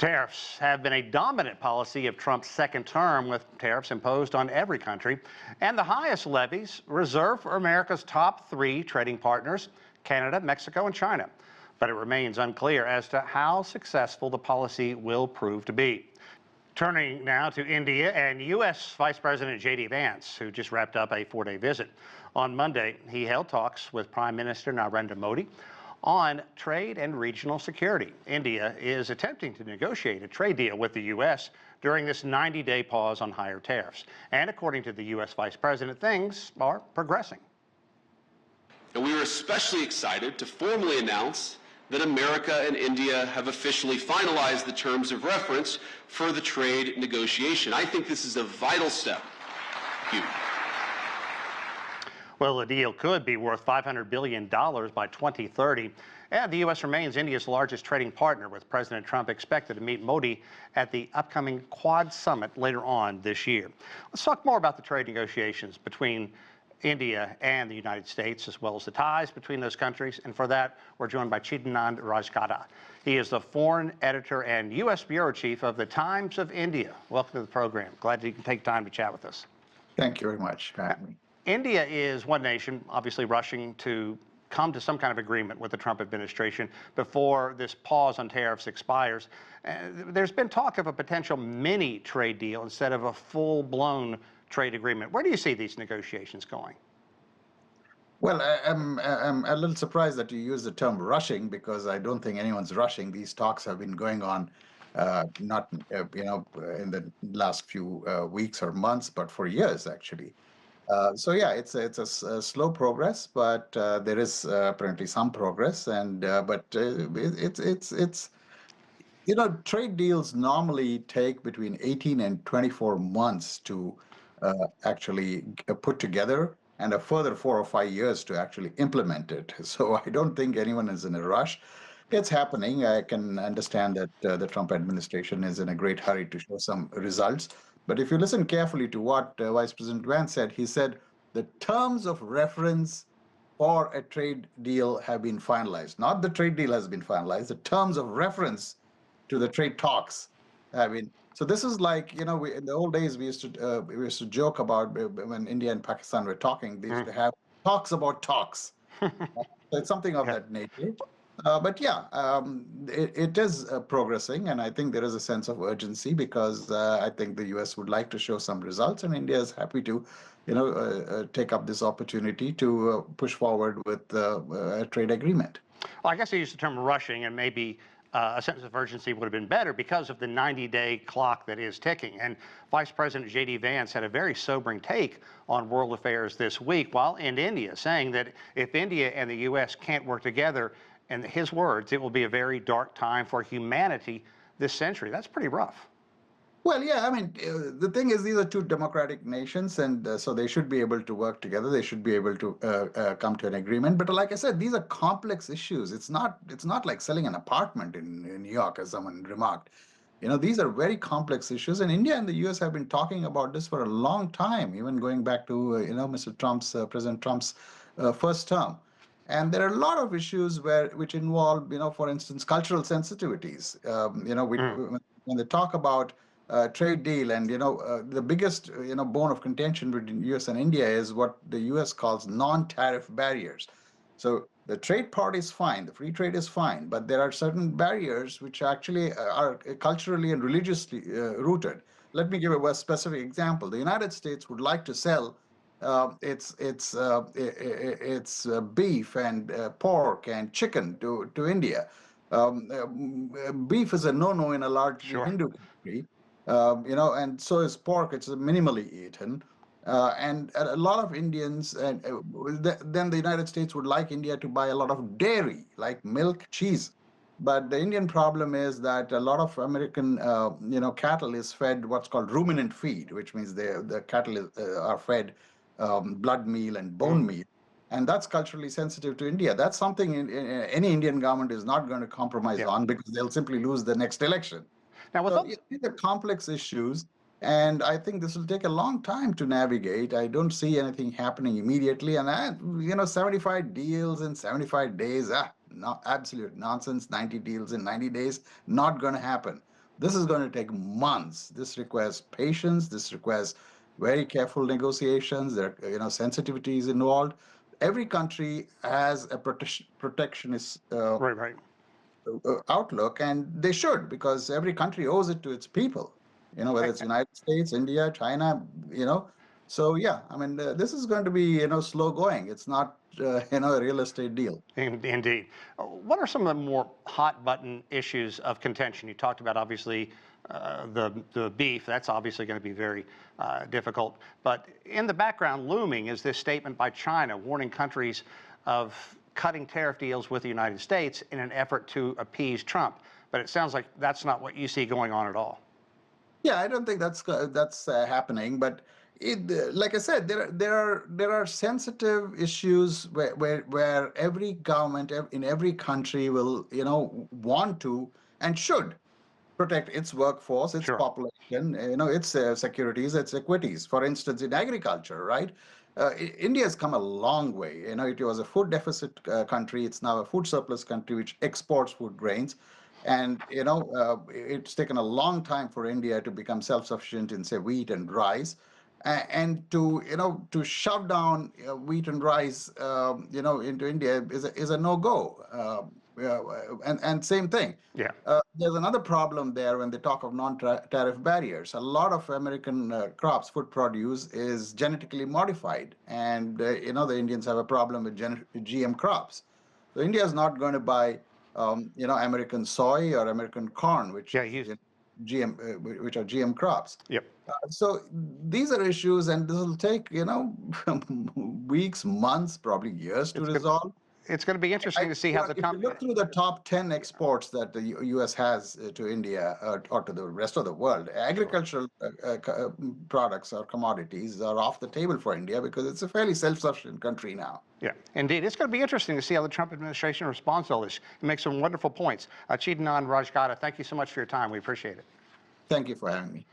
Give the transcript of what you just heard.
Tariffs have been a dominant policy of Trump's second term, with tariffs imposed on every country, and the highest levies reserved for America's top three trading partners, Canada, Mexico, and China. But it remains unclear as to how successful the policy will prove to be. Turning now to India and U.S. Vice President JD Vance, who just wrapped up a four-day visit. On Monday, he held talks with Prime Minister Narendra Modi on trade and regional security. India is attempting to negotiate a trade deal with the U.S. during this 90-day pause on higher tariffs. And according to the U.S. Vice President, things are progressing. And we are especially excited to formally announce that America and India have officially finalized the terms of reference for the trade negotiation. I think this is a vital step. Huge. Well, the deal could be worth $500 billion by 2030, and the U.S. remains India's largest trading partner, with President Trump expected to meet Modi at the upcoming Quad Summit later on this year. Let's talk more about the trade negotiations between India and the United States, as well as the ties between those countries, and for that, we're joined by Chidanand Rajghatta. He is the foreign editor and U.S. bureau chief of the Times of India. Welcome to the program. Glad you can take time to chat with us. Thank you very much for having me. India is one nation obviously rushing to come to some kind of agreement with the Trump administration before this pause on tariffs expires. There's been talk of a potential mini trade deal instead of a full-blown trade agreement. Where do you see these negotiations going? Well, I'm a little surprised that you use the term rushing, because I don't think anyone's rushing. These talks have been going on not in the last few weeks or months, but for years, actually. So yeah, it's a slow progress, but there is apparently some progress, and but it's trade deals normally take between 18 and 24 months to actually put together, and a further 4 or 5 years to actually implement it. So I don't think anyone is in a rush. It's happening. I can understand that the Trump administration is in a great hurry to show some results. But if you listen carefully to what Vice President Vance said, he said the terms of reference for a trade deal have been finalized. Not the trade deal has been finalized, the terms of reference to the trade talks have been. So this is like, in the old days, we used to joke about when India and Pakistan were talking, they used to have talks about talks. So it's something of that nature. But yeah, it is progressing, and I think there is a sense of urgency, because I think the U.S. would like to show some results, and India is happy to, take up this opportunity to push forward with a trade agreement. Well, I guess I used the term rushing, and maybe a sense of urgency would have been better because of the 90-day clock that is ticking. And Vice President JD Vance had a very sobering take on world affairs this week while in India, saying that if India and the U.S. can't work together, in his words, it will be a very dark time for humanity this century. That's pretty rough. Well, yeah, I mean, the thing is, these are two democratic nations, and so they should be able to work together. They should be able to come to an agreement. But like I said, these are complex issues. It's not like selling an apartment in New York, as someone remarked. These are very complex issues, and India and the U.S. have been talking about this for a long time, even going back to Mr. Trump's, President Trump's first term. And there are a lot of issues which involve, for instance, cultural sensitivities. When they talk about trade deal, and the biggest bone of contention between U.S. and India is what the U.S. calls non-tariff barriers. So the trade part is fine, the free trade is fine, but there are certain barriers which actually are culturally and religiously rooted. Let me give a specific example. The United States would like to sell its beef and pork and chicken to India. Beef is a no-no in a large Hindu country, and so is pork. It's minimally eaten. And a lot of Indians, then the United States would like India to buy a lot of dairy, like milk, cheese. But the Indian problem is that a lot of American, cattle is fed what's called ruminant feed, which means the cattle are fed blood meal and bone meal. And that's culturally sensitive to India. That's something any Indian government is not going to compromise on, because they'll simply lose the next election. Now, so these are complex issues, and I think this will take a long time to navigate. I don't see anything happening immediately. And 75 deals in 75 days, absolute nonsense. 90 deals in 90 days, not going to happen. This is going to take months. This requires patience. This requires very careful negotiations. There are, sensitivities involved. Every country has a protectionist Right, right. outlook, and they should, because every country owes it to its people. Whether it's United States, India, China. So yeah, I mean, this is going to be slow going. It's not a real estate deal. Indeed. What are some of the more hot button issues of contention? You talked about obviously the beef. That's obviously going to be very difficult. But in the background looming is this statement by China warning countries of cutting tariff deals with the United States in an effort to appease Trump. But it sounds like that's not what you see going on at all. Yeah, I don't think that's happening. But like I said, there are sensitive issues where every government in every country will want to and should protect its workforce, its Sure. population, its securities, its equities. For instance, in agriculture, right? India has come a long way. It was a food deficit country. It's now a food surplus country which exports food grains. And it's taken a long time for India to become self-sufficient in, say, wheat and rice, and to shove down wheat and rice, into India is a no-go. And same thing. Yeah. There's another problem there when they talk of non-tariff barriers. A lot of American crops, food produce, is genetically modified, and the Indians have a problem with GM crops. So India is not going to buy American soy or American corn, which Yeah, is GM, which are GM crops. Yep. So these are issues, and this will take weeks, months, probably years to resolve. It's going to be interesting to see how the If you look through the top 10 exports that the U.S. has to India or to the rest of the world, agricultural products or commodities are off the table for India because it's a fairly self-sufficient country now. Yeah, indeed. It's going to be interesting to see how the Trump administration responds to all this. You make some wonderful points. Chidanand Rajghatta, thank you so much for your time. We appreciate it. Thank you for having me.